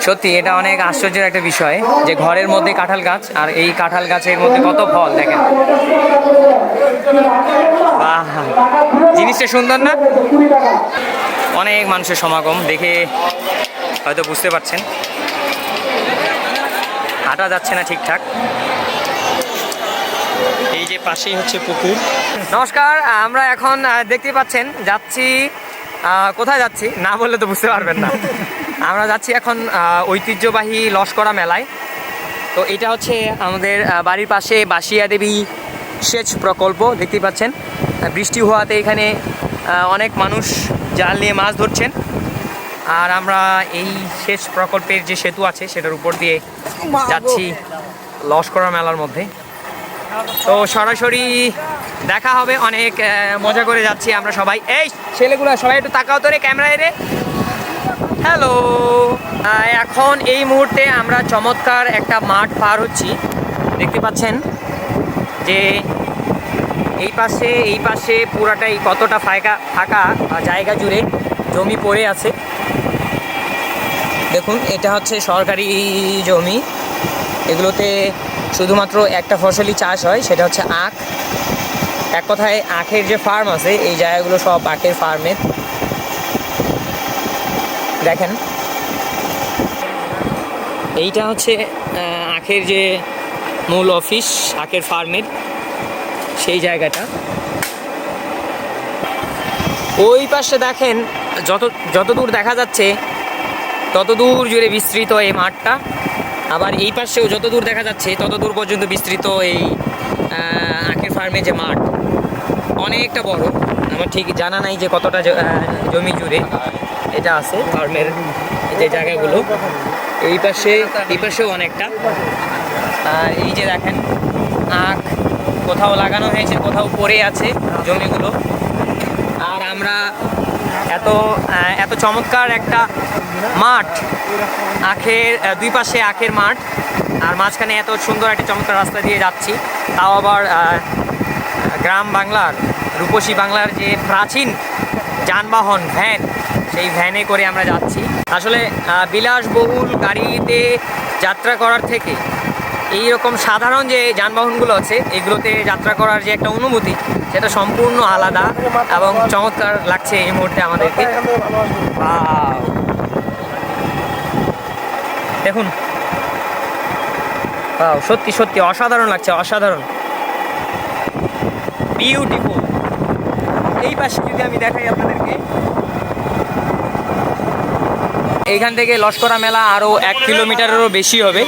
সত্যি এটা অনেক আশ্চর্যের একটা বিষয় যে ঘরের মধ্যে কাঁঠাল গাছ, আর এই কাঁঠাল গাছের মধ্যে কত ফল দেখেন। বাহ, জিনিসটা সুন্দর না? অনেক মানুষের সমাগম দেখে হয়তো বুঝতে পারছেন, হাঁটা যাচ্ছে না ঠিকঠাক। এই যে পাশেই হচ্ছে পুকুর। নমস্কার, আমরা এখন দেখতে পাচ্ছেন যাচ্ছি, কোথায় যাচ্ছি না বললে তো বুঝতে পারবেন না। আমরা যাচ্ছি এখন ঐতিহ্যবাহী লস্করা মেলায়। তো এটা হচ্ছে আমাদের বাড়ির পাশে বাসিয়া দেবী সেচ প্রকল্প, দেখতে পাচ্ছেন। বৃষ্টি হওয়াতে এখানে অনেক মানুষ জাল নিয়ে মাছ ধরছেন, আর আমরা এই সেচ প্রকল্পের যে সেতু আছে সেটার উপর দিয়ে যাচ্ছি লস্করা মেলার মধ্যে। তো সরাসরি দেখা হবে, অনেক মজা করে যাচ্ছি আমরা সবাই। এই ছেলেগুলো সবাই একটু তাকাও তো রে ক্যামেরায় রে। হ্যালো, এখন এই মুহূর্তে আমরা চমৎকার একটা মাঠ পার হচ্ছি। দেখতে পাচ্ছেন যে এই পাশে পুরাটাই কতটা ফাঁকা জায়গা জুড়ে জমি পড়ে আছে। দেখুন, এটা হচ্ছে সরকারি জমি। এগুলোতে শুধুমাত্র একটা ফসলই চাষ হয়, সেটা হচ্ছে আখ। এক কথায় আখের যে ফার্ম আছে, এই জায়গাগুলো সব আখের ফার্মের। দেখেন, এইটা হচ্ছে আখের যে মূল অফিস, আখের ফার্মের সেই জায়গাটা। ওই পাশে দেখেন, যতদূর দেখা যাচ্ছে ততদূর জুড়ে বিস্তৃত এই মাঠটা। আবার এই পাশেও যতদূর দেখা যাচ্ছে ততদূর পর্যন্ত বিস্তৃত এই আখের ফার্মের যে মাঠ, অনেকটা বড়। আমার ঠিক জানা নাই যে কতটা জমি জুড়ে এটা আছে ফার্মের যে জায়গাগুলো। এই পাশেও অনেকটা। আর এই যে দেখেন, আখ কোথাও লাগানো হয়েছে, কোথাও পড়ে আছে জমিগুলো। আর আমরা এত চমৎকার একটা মাঠ, আখের দুই পাশে আখের মাঠ, আর মাঝখানে এত সুন্দর একটা চমৎকার রাস্তা দিয়ে যাচ্ছি। তাও আবার গ্রাম বাংলার, রূপসী বাংলার যে প্রাচীন যানবাহন ভ্যান, সেই ভ্যানে করে আমরা যাচ্ছি। আসলে বিলাসবহুল গাড়িতে যাত্রা করার থেকে এই রকম সাধারণ যে যানবাহনগুলো আছে এগুলোতে যাত্রা করার যে একটা অনুভূতি, সেটা সম্পূর্ণ আলাদা এবং চমৎকার লাগছে এই মুহূর্তে আমাদেরকে। দেখুন, সত্যি সত্যি অসাধারণ লাগছে, অসাধারণ বিউটিফুল। এই পাশে যদি আমি দেখাই আপনাদেরকে, এইখান থেকে লস্করা মেলা আরও 1 কিলোমিটারেরও বেশি হবে,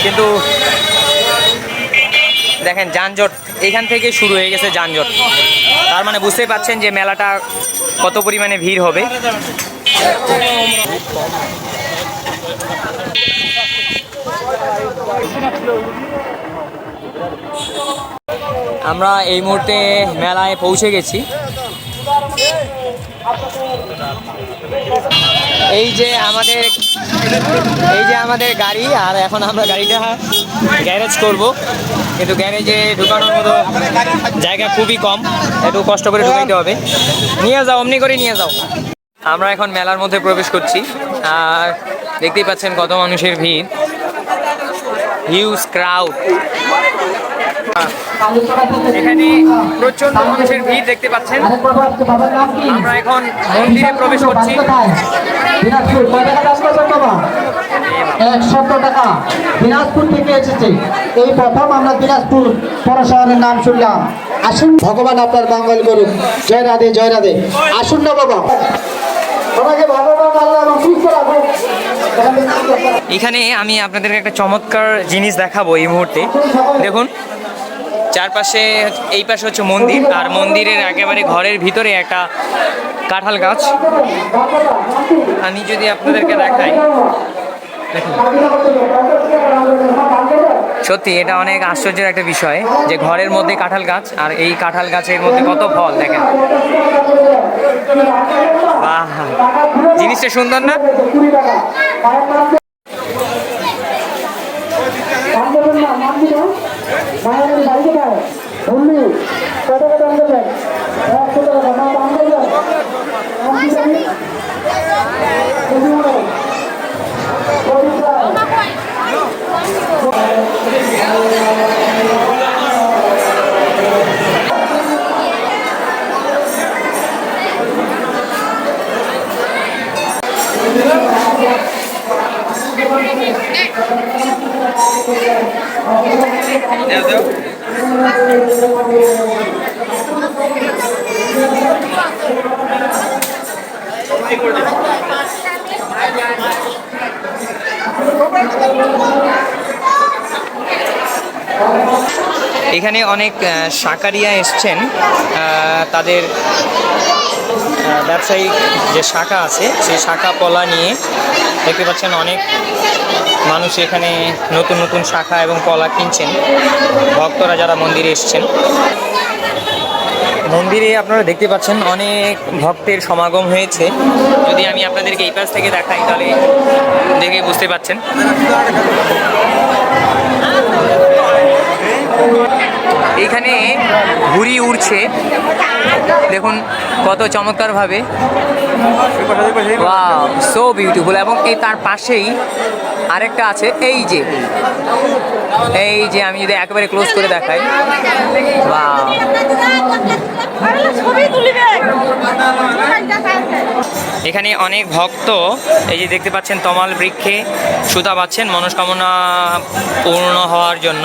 কিন্তু দেখেন যানজট এইখান থেকে শুরু হয়ে গেছে, যানজট। তার মানে বুঝতেই পারছেন যে মেলাটা কত পরিমাণে ভিড় হবে। আমরা এই মুহূর্তে মেলায় পৌঁছে গেছি। এই যে আমাদের গাড়ি, আর এখন আমরা গাড়িটা গ্যারেজ করব, কিন্তু গ্যারেজে ঢুকানোর মতো জায়গা খুবই কম, একটু কষ্ট করে ঢুকাইতে হবে। নিয়ে যাও, অমনি করে নিয়ে যাও। আমরা এখন মেলার মধ্যে প্রবেশ করছি, আর দেখতেই পাচ্ছেন কত মানুষের ভিড়, হিউজ ক্রাউড। এখানে প্রচন্ড মানুষের ভিড় দেখতে পাচ্ছেন। আমরা এখন মন্দিরে প্রবেশ করছি। 100 টাকা দিনাজপুর থেকে এসেছে, এই প্রথম আমরা দিনাজপুর পৌরশহরের নাম শুনলাম। আসুন, ভগবান আপনার মঙ্গল করুন। জয় রাধে, জয় রাধে। আসুন না বাবা, এখানে আমি আপনাদেরকে একটা চমৎকার জিনিস দেখাবো এই মুহূর্তে। দেখুন, চারপাশে, এই পাশে হচ্ছে মন্দির, আর মন্দিরের একেবারে ঘরের ভিতরে একটা কাঁঠাল গাছ। আমি যদি আপনাদেরকে দেখাই, সত্যি এটা অনেক আশ্চর্যের একটা বিষয় যে ঘরের মধ্যে কাঁঠাল গাছ, আর এই কাঁঠাল গাছের মধ্যে কত ফল দেখেন। বাহ, জিনিসটা সুন্দর না? এখানে অনেক শাকারিয়া এসছেন, তাদের ব্যবসায়িক যে শাখা আছে সেই শাখা পলা নিয়ে। দেখতে পাচ্ছেন অনেক মানুষ এখানে নতুন নতুন শাখা এবং পলা কিনছেন, ভক্তরা যারা মন্দিরে এসছেন। মন্দিরে আপনারা দেখতে পাচ্ছেন অনেক ভক্তের সমাগম হয়েছে। যদি আমি আপনাদেরকে এই পাশ থেকে দেখাই তাহলে দেখে বুঝতে পাচ্ছেন। এখানে ঘুড়ি উড়ছে, দেখুন কত চমৎকারভাবে, ওয়াও সো বিউটিফুল। এবং এই তার পাশেই আরেকটা আছে, এই যে আমি যদি একেবারে ক্লোজ করে দেখাই, ওয়াও। এখানে অনেক ভক্ত এই যে দেখতে পাচ্ছেন তমাল বৃক্ষে সুতা বাঁধছেন মনস্কামনা পূর্ণ হওয়ার জন্য।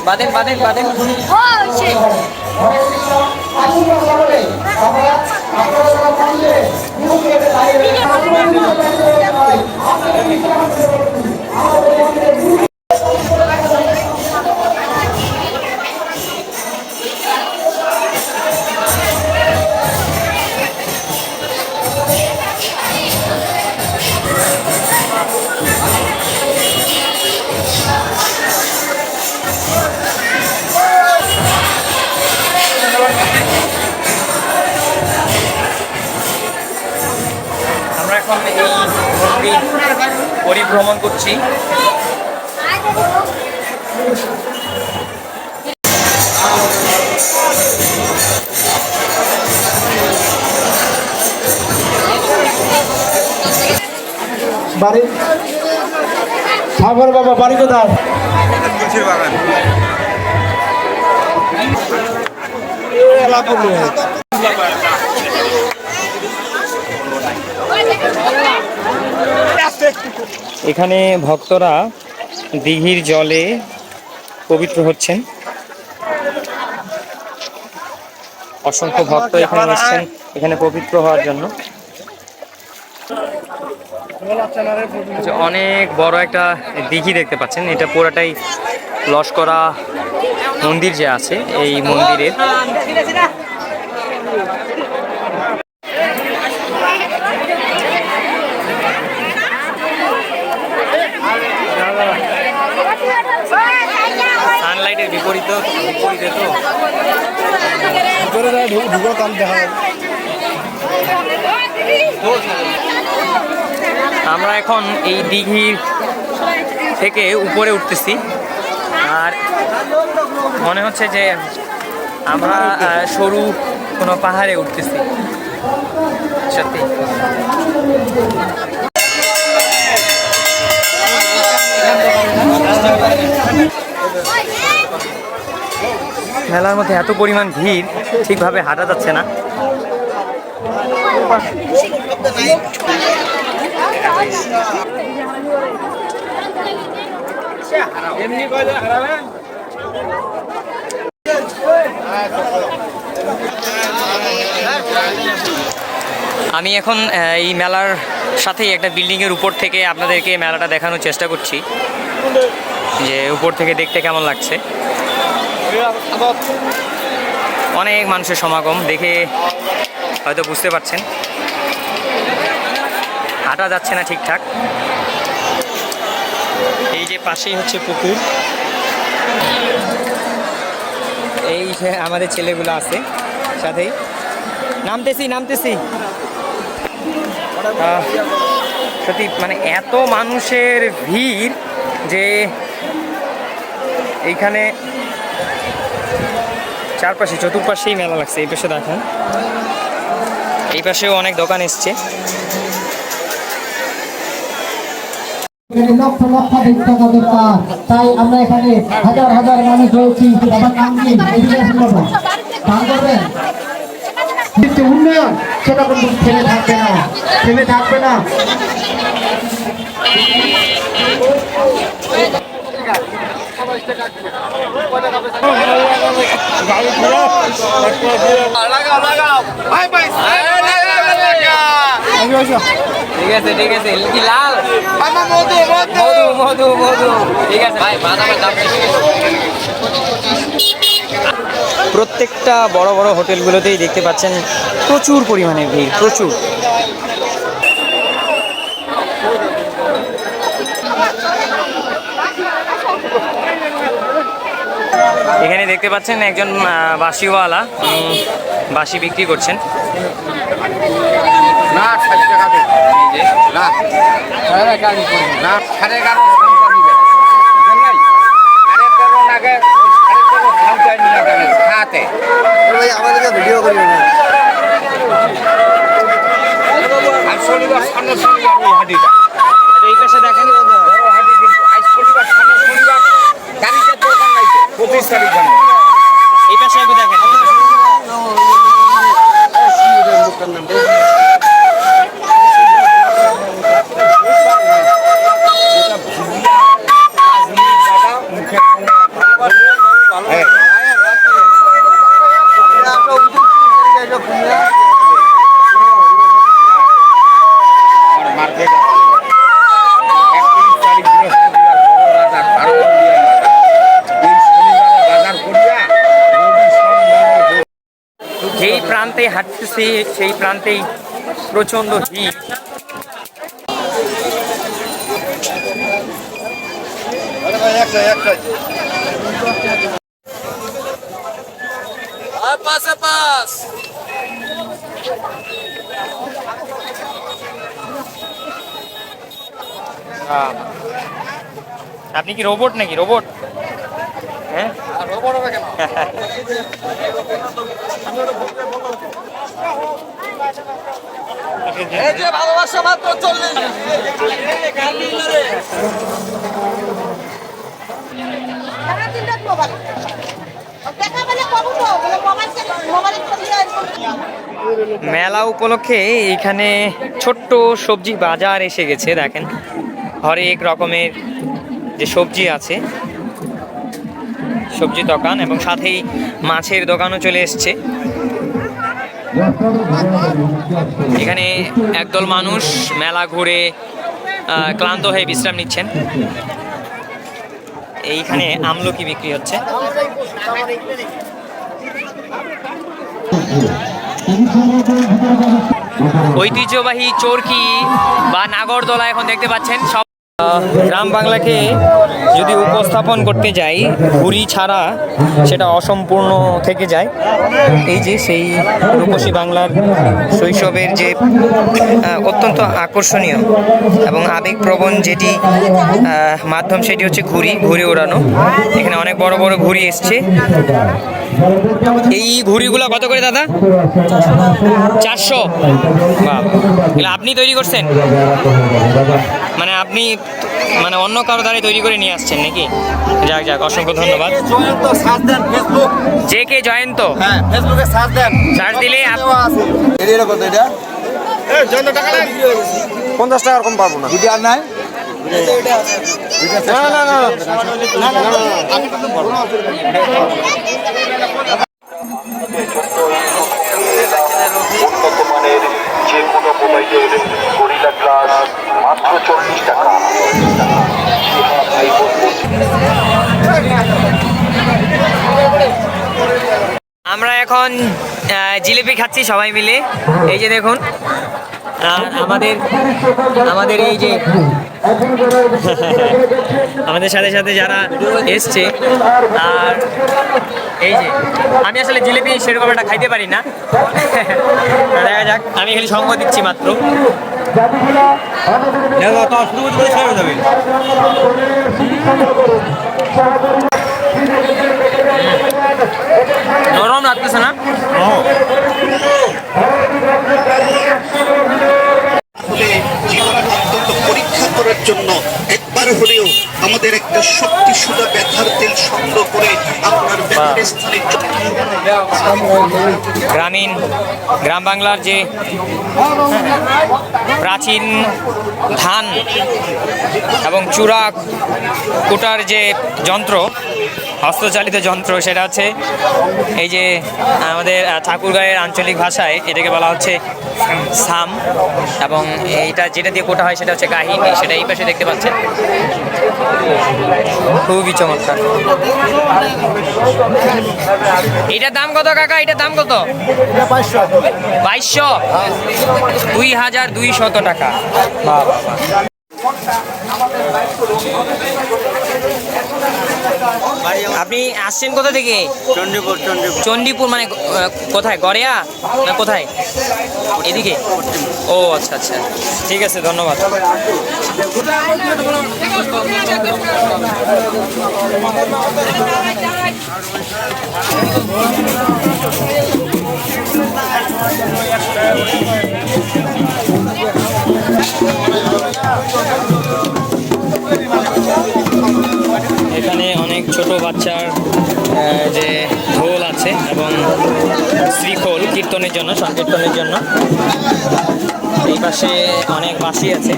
বাদেন বাদেন বাদেন। আমরা এখন এই মন্দির পরিভ্রমণ করছি। বাড়ি সাগর বাবা বাড়ি কোথায়? এখানে ভক্তরা দিঘির জলে পবিত্র হচ্ছেন। অসংখ্য ভক্ত এখানে এসেছেন এখানে পবিত্র হওয়ার জন্য। অনেক বড় একটা দিঘি দেখতে পাচ্ছেন, এটা পুরাটাই লস্করা মন্দির যে আছে এই মন্দিরের। সানলাইটের বিপরীতে তো আমরা এখন এই দিঘির থেকে উপরে উঠতেছি, আর মনে হচ্ছে যে আমরা সরু কোনো পাহাড়ে উঠতেছি। সত্যি মেলার মধ্যে এত পরিমাণ ভিড়, ঠিকভাবে হাঁটা যাচ্ছে না। আমি এখন এই মেলার সাথেই একটা বিল্ডিংয়ের উপর থেকে আপনাদেরকে মেলাটা দেখানোর চেষ্টা করছি, যে উপর থেকে দেখতে কেমন লাগছে। অনেক মানুষের সমাগম, দেখে হয়তো বুঝতে পারছেন। হাঁটা যাচ্ছে না ঠিকঠাক। এই যে পাশেই হচ্ছে পুকুর, এই যে আমাদের ছেলেগুলো আছে সাথেই। নামতেছি সত্যি মানে এত মানুষের ভিড় যে এইখানে চারপাশে চতুর্পাশেই মেলা লাগছে। এই পাশে দেখেন, এই পাশেও অনেক দোকান এসছে। এখানে লক্ষ লক্ষ টাকা দরকার, তাই আমরা এখানে হাজার হাজার মানুষ রয়েছি। আমার নাম কি? এদিকে আসুন বাবা। দান করবেন। কিন্তু উন্নয়ন সেটা কিন্তু থেমে থাকবে না, থেমে থাকবে না। ঠিক আছে ঠিক আছে, কি লাল মধু মধু মধু, ঠিক আছে ভাই। প্রত্যেকটা বড় বড় হোটেলগুলোতেই দেখতে পাচ্ছেন প্রচুর পরিমাণে ভিড়, প্রচুর। এখানে দেখতে পাচ্ছেন একজন বাঁশিওয়ালা বাঁশি বিক্রি করছেন। না 60 টাকা দে না না 11.5 আরে 13 নাগে 13.5 খাওয়াই নি লাগে খাতে ভাই আমাদের ভিডিও করি না আজ শনিবার সামনে শনিবার ওই হাটিটা এই পাশে দেখেন বড় হাটি কিন্তু আজ শনিবার সামনে শনিবার গাড়িতে দোকান নাইছে 25 তারিখ জানো এই পাশে একটু দেখেন। যেই প্রান্তে হাঁটতেছি সেই প্রান্তেই প্রচন্ড ভিড়। আপনি কি রোবট নাকি? রোবট? হ্যাঁ রোবট হবে কেন এই যে ভালোবাসা মাত্র 40 মেলা উপলক্ষে এইখানে ছোট্ট সবজি বাজার এসে গেছে। দেখেন হরেক রকমের যে সবজি আছে, সবজি দোকান, এবং সাথেই মাছের দোকানও চলে এসছে। এখানে একদল মানুষ মেলা ঘুরে ক্লান্ত হয়ে বিশ্রাম নিচ্ছেন। এইখানে আমলকি বিক্রি হচ্ছে। ঐতিহ্যবাহী চরকি বা নাগরদোলা এখন দেখতে পাচ্ছেন। সব গ্রাম বাংলাকে যদি উপস্থাপন করতে যাই, ঘুড়ি ছাড়া সেটা অসম্পূর্ণ থেকে যায়। এই যে সেই রূপসী বাংলার শৈশবের যে অত্যন্ত আকর্ষণীয় এবং আবেগপ্রবণ যেটি মাধ্যম, সেটি হচ্ছে ঘুড়ি ওড়ানো। এখানে অনেক বড় বড় ঘুড়ি এসছে। এই ঘুড়িগুলো কত করে দাদা? 400। বাহ, আপনি তৈরি করছেন? মানে আপনি মানে অন্য কারো দ্বারা তৈরি করে নিয়ে আসছেন নাকি? যাক যাক, অসংখ্য ধন্যবাদ। জয়ন্ত সার্চ দেন ফেসবুক, যে কে জয়ন্ত? হ্যাঁ ফেসবুকে সার্চ দেন, সার্চ দিলে এর কত এটা? এই জয়ন্ত টাকা লাগে 50 টাকা কম পাবো না। যদি আর নাই না না না আমি তো পারবো না। উন্নত মানের যে কোনো মোবাইলের গরিলা গ্লাস মাত্র 40 টাকা। আমরা এখন জিলিপি খাচ্ছি সবাই মিলে। এই যে দেখুন, আর আমাদের এই যে আমাদের সাথে সাথে যারা এসছে, আর এই যে আমি আসলে জিলিপি সেরকম একটা খাইতে পারি না। দেখা যাক, আমি খালি সঙ্গ দিচ্ছি মাত্র। গ্রাম বাংলার যে প্রাচীন ধান এবং চূড়া কুটার যে যন্ত্র, হস্তচালিত যন্ত্র, সেটা হচ্ছে এই যে আমাদের ঠাকুরগাঁয়ের আঞ্চলিক ভাষায় এটাকে বলা হচ্ছে সাম, এবং এইটা যেটা দিয়ে কোটা হয় সেটা হচ্ছে কাহিনী, সেটা এই পাশে দেখতে পাচ্ছেন। খুবই চমৎকার। এটার দাম কত কাকা? এটার দাম কত? 2200, 2200 টাকা। আপনি আসছেন কোথা থেকে? চণ্ডীপুর। চণ্ডীপুর মানে কোথায়? গড়িয়া না কোথায়? এদিকে? ও আচ্ছা আচ্ছা, ঠিক আছে, ধন্যবাদ। এখানে অনেক ছোট বাচ্চার যে ঢোল আছে এবং শ্রীখোল কীর্তনের জন্য, সংকীর্তনের জন্য। এই পাশে অনেক বাঁশি আছে।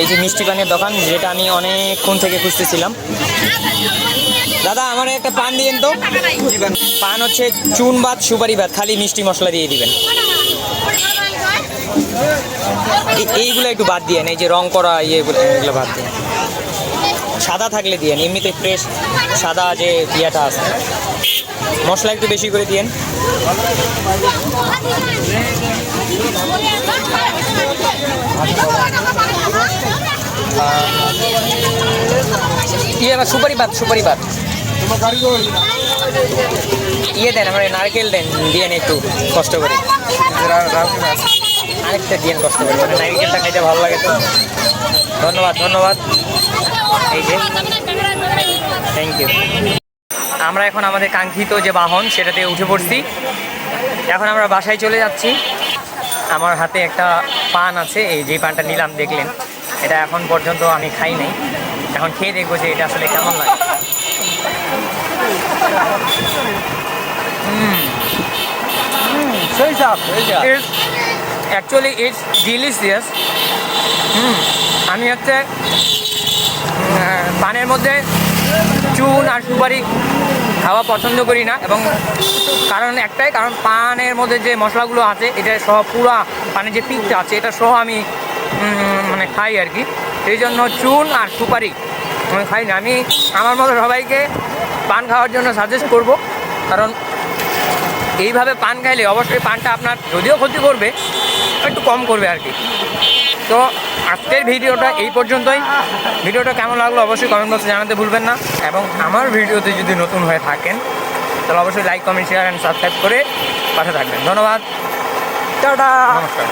এই যে মিষ্টি পানের দোকান, যেটা আমি অনেকক্ষণ থেকে খুঁজতেছিলাম। দাদা আমার একটা পান দিয়েন তো। পান হচ্ছে চুন ভাত, সুপারি ভাত, খালি মিষ্টি মশলা দিয়ে দিবেন। এইগুলো একটু বাদ দিয়েন, এই যে রং করা এগুলো বাদ দিন। সাদা থাকলে দিয়েন, এমনিতে ফ্রেশ সাদা যে ইয়েটা আছে। মশলা একটু বেশি করে দিয়েন। সুপারি ভাত দেন, আমার নারকেল দেন, দিয়েন একটু কষ্ট করে। আরেকটা দিয়েন কষ্ট করে, মানে নারকেলটা খাইতে ভালো লাগে তো। ধন্যবাদ। এই যে থ্যাংক ইউ। আমরা এখন আমাদের কাঙ্ক্ষিত যে বাহন সেটাতে উঠে পড়ছি। এখন আমরা বাসায় চলে যাচ্ছি। আমার হাতে একটা পান আছে, এই যে পানটা নিলাম দেখলেন, এটা এখন পর্যন্ত আমি খাই নাই। এখন খেয়ে দেখবো যে এটা আসলে কেমন লাগে। Actually it's delicious. আমি হচ্ছে পানের মধ্যে চুন আর সুপারি খাওয়া পছন্দ করি না, এবং কারণ একটাই, কারণ পানের মধ্যে যে মশলাগুলো আছে এটা সহ, পুরা পানের যে পিকটা আছে এটা সহ আমি মানে খাই আর কি। সেই জন্য চুন আর সুপারি আমি খাই না। আমি আমার মতো সবাইকে পান খাওয়ার জন্য সাজেস্ট করব, কারণ এইভাবে পান খাইলে অবশ্যই পানটা আপনার যদিও ক্ষতি করবে, একটু কম করবে আর কি। তো আজকের ভিডিওটা এই পর্যন্তই। ভিডিওটা কেমন লাগলো অবশ্যই কমেন্ট বক্সে জানাতে ভুলবেন না, এবং আমার ভিডিওতে যদি নতুন হয়ে থাকেন তাহলে অবশ্যই like, comment, share and subscribe করে পাশে থাকবেন। ধন্যবাদ, টাটা, নমস্কার।